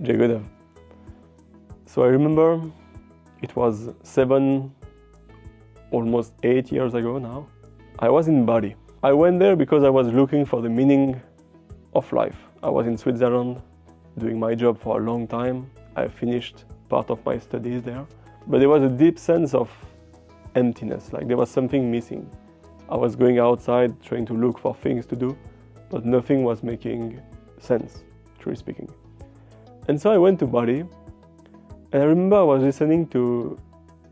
Jagodev. So I remember it was 7, almost 8 years ago now. I was in Bali. I went there because I was looking for the meaning of life. I was in Switzerland doing my job for a long time. I finished part of my studies there. But there was a deep sense of emptiness, like there was something missing. I was going outside trying to look for things to do, but nothing was making sense, truly speaking. And so I went to Bali, and I remember I was listening to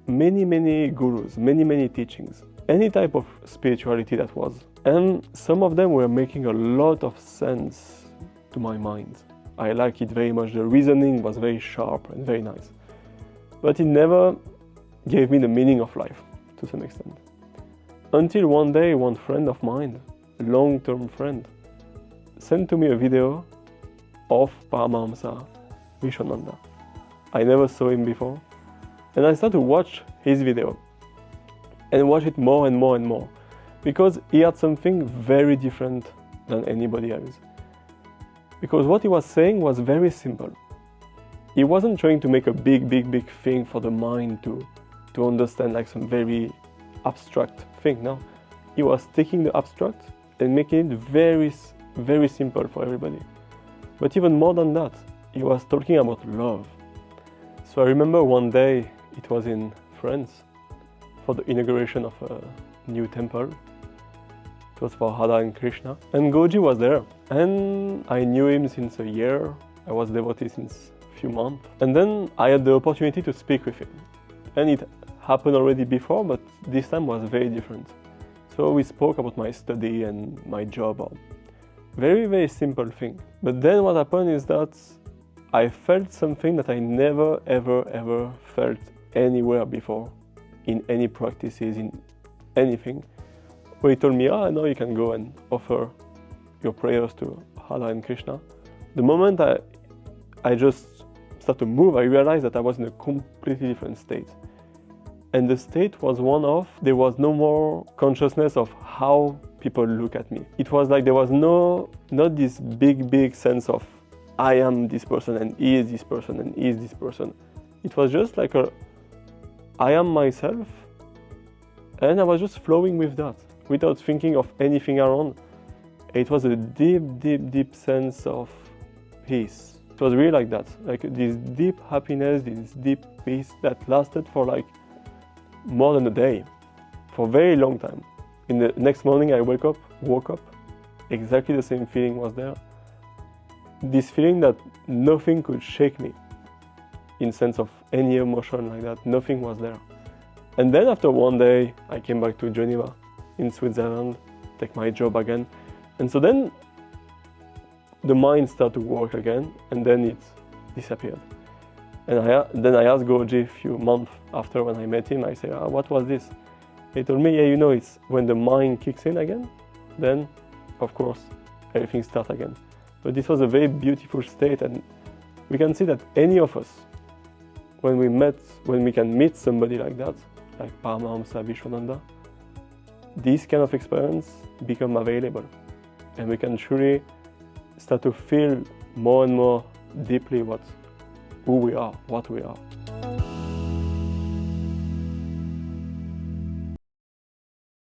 many gurus, many teachings, any type of spirituality that was. And some of them were making a lot of sense to my mind. I liked it very much. The reasoning was very sharp and very nice. But it never gave me the meaning of life, to some extent. Until one day, one friend of mine, a long-term friend, sent to me a video of Paramahamsa Vishwananda. I never saw him before. And I started to watch his video and watch it more and more, because he had something very different than anybody else. Because what he was saying was very simple. He wasn't trying to make a big thing for the mind to understand, like some very abstract thing. No, he was taking the abstract and making it very simple for everybody. But even more than that, he was talking about love. So I remember one day, it was in France, for the inauguration of a new temple. It was for Radha and Krishna. And Goji was there. And I knew him since a year. I was devotee since a few months. And then I had the opportunity to speak with him. And it happened already before, but this time was very different. So we spoke about my study and my job. Very simple thing. But then what happened is that I felt something that I never ever felt anywhere before, in any practices, in anything. Where he told me, now you can go and offer your prayers to Radha and Krishna. The moment I just started to move, I realized that I was in a completely different state. And the state was one of, there was no more consciousness of how people look at me. It was like there was not this big sense of, I am this person and he is this person and he is this person. It was just like I am myself, and I was just flowing with that, without thinking of anything around. It was a deep sense of peace. It was really like that, like this deep happiness, this deep peace that lasted for like more than a day, for a very long time. In the next morning I woke up, exactly the same feeling was there. This feeling that nothing could shake me, in sense of any emotion like that, nothing was there. And then after one day, I came back to Geneva in Switzerland, take my job again. And so then the mind started to work again, and then it disappeared. And then I asked Goji a few months after when I met him, I said, what was this? He told me, it's when the mind kicks in again, then of course everything starts again. But this was a very beautiful state, and we can see that any of us, when we can meet somebody like that, like Paramahamsa Vishwananda, this kind of experience become available, and we can truly start to feel more and more deeply who we are, what we are.